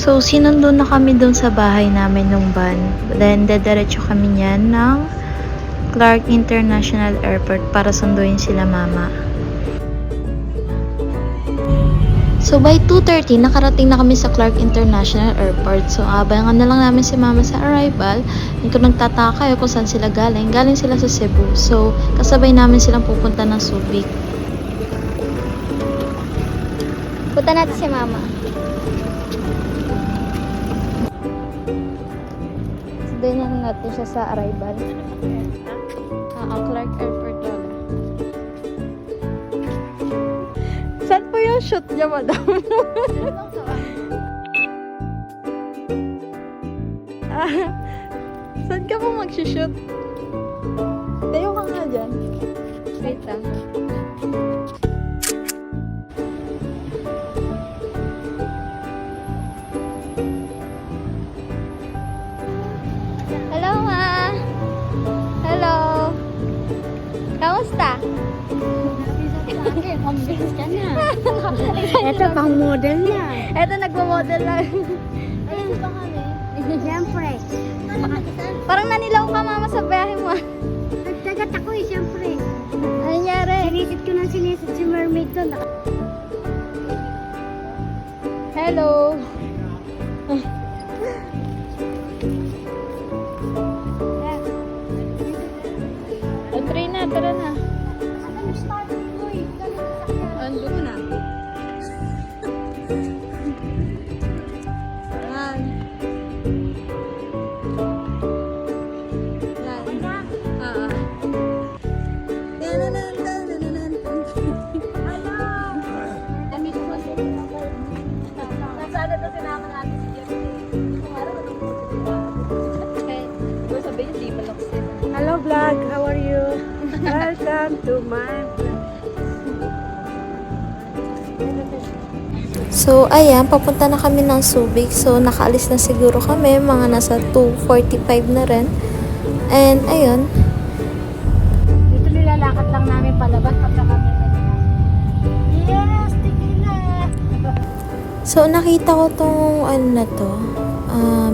So, sinundo na kami doon sa bahay namin nung van. Then, dediretso kami niyan ng Clark International Airport para sunduin sila mama. So, by 2:30, nakarating na kami sa Clark International Airport. So, abangan na lang namin si mama sa arrival. And kung nagtataka kayo kung saan sila galing, galing sila sa Cebu. So, kasabay namin silang pupunta ng Subic. Punta natin si mama. Sunduin na natin siya sa arrival. Clark Airport lola. Saan po yung shoot niya, madam? Saan ka po mag-shoot? Tayo ka nga dyan. Wait lang. Hello, ma. Hello. Kamusta? Mabilis ka na. Ito pang model na. Eto, nagmo-model lang. Ayun pa kami. Siyempre. Parang nanilaw ka, mama, sa biyahe mo. Nagdagat ako eh, siyempre. Ano nangyari? Sinisit ko ng sinisit si mermaid to. Hello. Try na, tara na. Ando na. Yan. Yan. Nasaan ito sinama natin si Jeffrey? Okay. Ito sabihin, di malak sila. Hello vlog, how are you? Welcome to my vlog. So, ayan, papunta na kami ng Subic. So, nakaalis na siguro kami. Mga nasa 2:45 na rin. And, ayun. Dito nilalakad lang namin palabas pagka kami. Yes, tingin na. So, nakita ko tong, ano na to,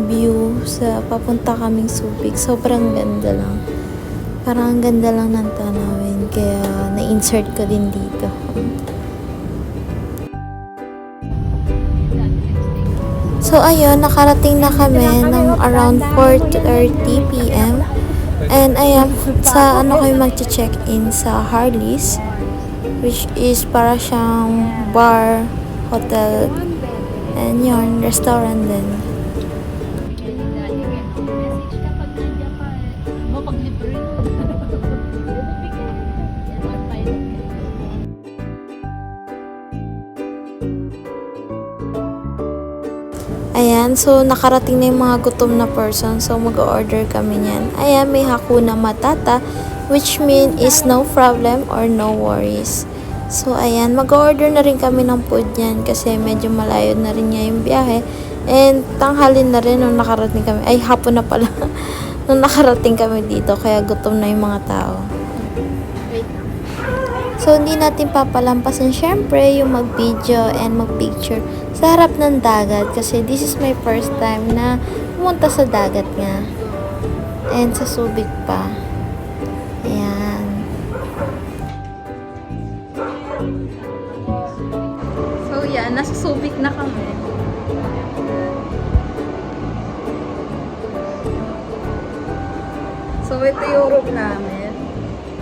view sa papunta kaming Subic. Sobrang ganda lang. Parang ang ganda lang ng tanawin. Kaya, na-insert ko din dito. So, ayun, nakarating na kami ng around 4:30 p.m. And, ayan, sa ano kayo mag-check-in sa Harley's, which is para siyang bar, hotel, and yun, restaurant din. Ayan, so nakarating na yung mga gutom na person. So mag-order kami niyan. Ayan, may Hakuna Matata, which mean is no problem or no worries. So ayan, mag-order na rin kami ng food niyan kasi medyo malayo na rin niya yung biyahe. And tanghalin na rin nung nakarating kami. Ay, hapon na pala. Nung nakarating kami dito, kaya gutom na yung mga tao. So, hindi natin papalampasin syempre yung mag-video and mag-picture sa harap ng dagat kasi this is my first time na pumunta sa dagat nga. And sa Subic pa. Ayan. So, yan. Nasa Subic na kami. So, ito yung room namin.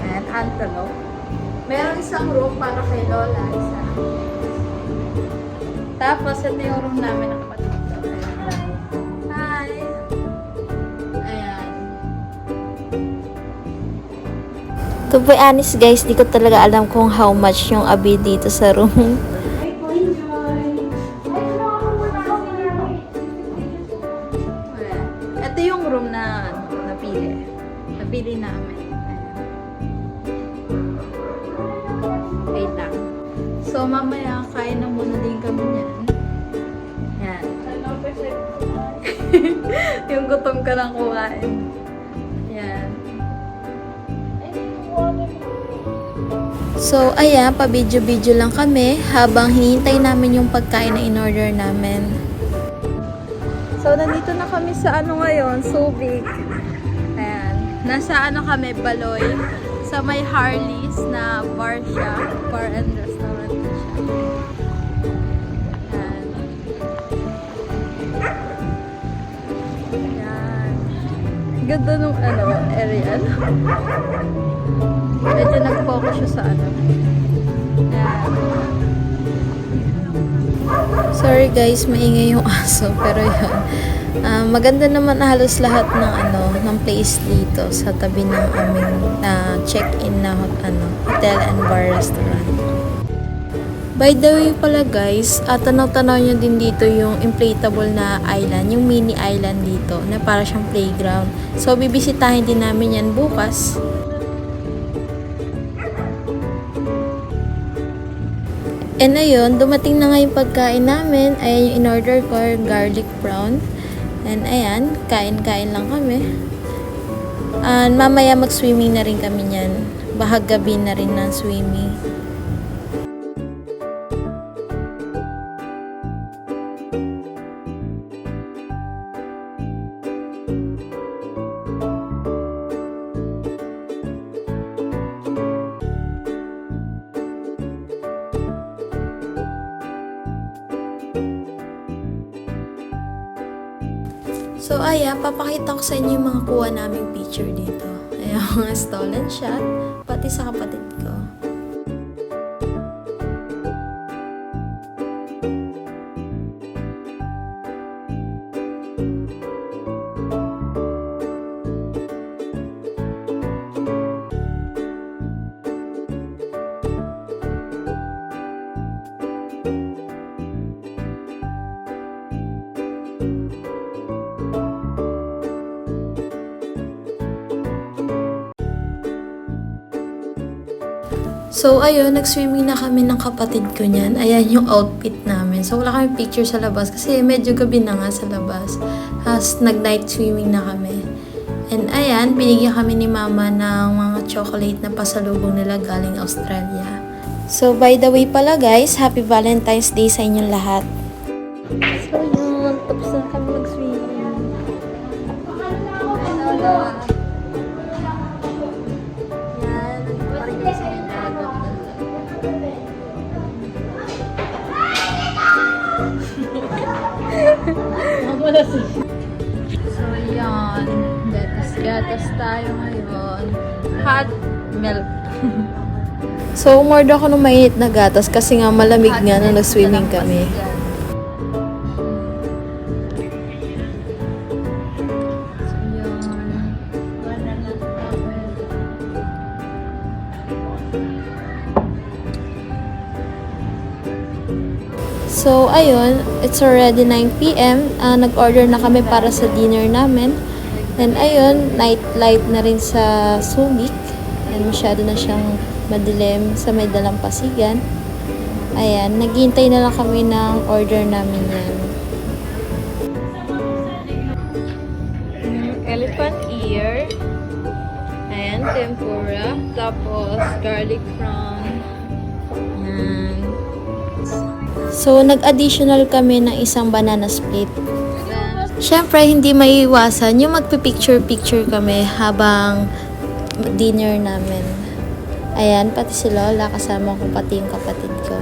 And Antelope. Meron isang room para kay Lola, isa. Tapos, ito yung room namin ng kapatid ko. Hi! Ayan. To be honest guys, di ko talaga alam kung how much yung abi dito sa room. Ito yung room na napili. Napili namin. Wait lang. So, mamaya, kain na muna din kami niyan. Yan. Yung gutom ka lang kumain. Yan. So, ayan, pa-video-video lang kami habang hinihintay namin yung pagkain na in-order namin. So, nandito na kami sa ano ngayon, Subic. Ayan. Nasa ano kami, Baloy. Sa may Harley's na bar siya. Bar and restaurant siya. Ayan. Ayan. Ganda nung ano, area. Medyo nag-focus siya sa ano. Ayan. Sorry guys, maingay yung aso. Pero yun. Maganda naman halos lahat ng ano, ng place dito sa tabi ng aming check-in na hotel and bar restaurant. By the way pala guys, tanaw-tanaw nyo din dito yung inflatable na island, yung mini island dito na para siyang playground. So bibisitahin din namin yan bukas. And ayun, dumating na nga yung pagkain namin. Ayan yung in-order ko, garlic prawn. And ayan, kain-kain lang kami. And mamaya mag-swimming na rin kami niyan. Bahag gabi na rin ng swimming. So, ayan, papakita ko sa inyo yung mga kuha naming picture dito. Ayan, mga stolen shot, pati sa kapatid ko. So, ayun, nag-swimming na kami ng kapatid ko niyan. Ayan yung outfit namin. So, wala kami picture sa labas kasi medyo gabi na nga sa labas. Has nag-night swimming na kami. And ayan, binigyan kami ni mama ng mga chocolate na pasalubong nila galing Australia. So, by the way pala guys, Happy Valentine's Day sa inyong lahat. So, yun, tapos na kami mag-swimming. Yan, parang yung sa So, yan. Gatas tayo ngayon. Hot milk. So, umorder ako ng mainit na gatas kasi nga malamig nga na nag-swimming kami. So, ayun, it's already 9 p.m. Nag-order na kami para sa dinner namin. And ayun, night light na rin sa Subic. And masyado na siyang madilim sa may dalampasigan. Ayan, naghihintay na lang kami ng order namin yan. Elephant ear. Ayan, tempura. Tapos, garlic prawn. Ayan. So, nag-additional kami ng isang banana split. Siyempre, hindi maiiwasan yung magpipicture-picture kami habang dinner namin. Ayan, pati si Lola, kasama ko pati yung kapatid ko.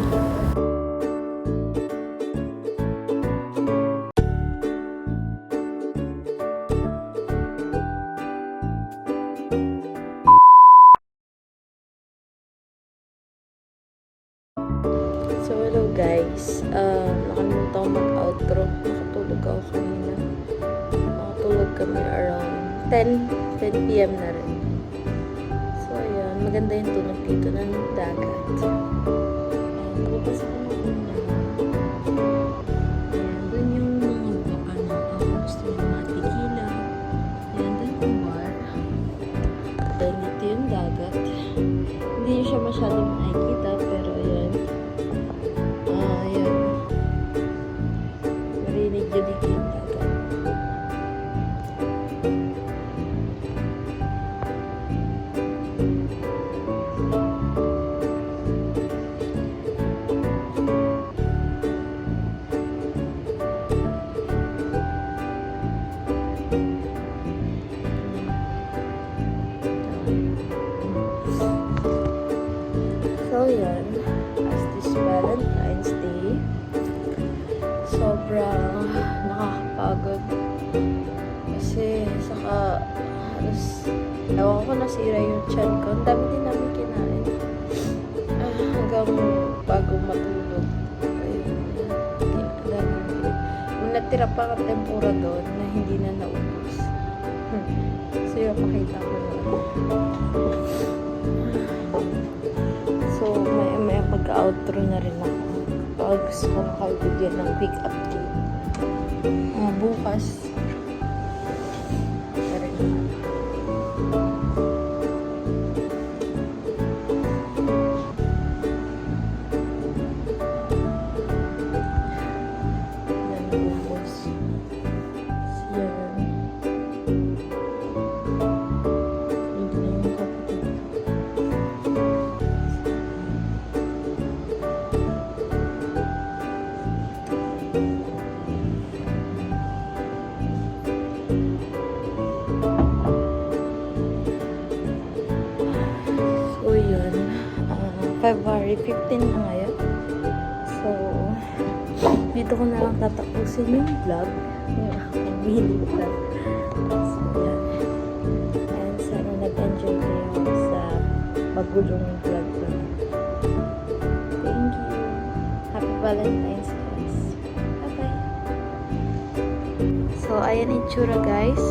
So, hello guys. Nakalimutan ko mag-outro. Nakatulog ako kanina. Nakatulog kami around 10 p.m. na rin. So, ayan. Maganda yung tunog dito ng dagat. Ayan, nakapasa ko na muna. Ayan, dun yung mga gusto yung mga tequila. Ayan, dun yung bar. Ayan, dito yung dagat. Hindi nyo siya masyadong nakikita, pero ayan. masira yung tiyan ko. Ang dami din namin kinain. Hanggang bago matulog. Ayun. Ang dami. May natira pa ang tempura doon na hindi na naubos. So yung pakita ko na. So may pag-outro na rin ako. Pag gusto ko na kayo bigyan ng quick update. Bukas. Tara na. So, yun. February 15 na ngayon. So, dito ko na lang tatapusin yung vlog. Yung aking mini vlog. So, yan. And sana nag-enjoy kayo sa magulong vlog ko. Thank you. Happy Valentine's, guys. Bye-bye. So, ayan yung tsura, guys.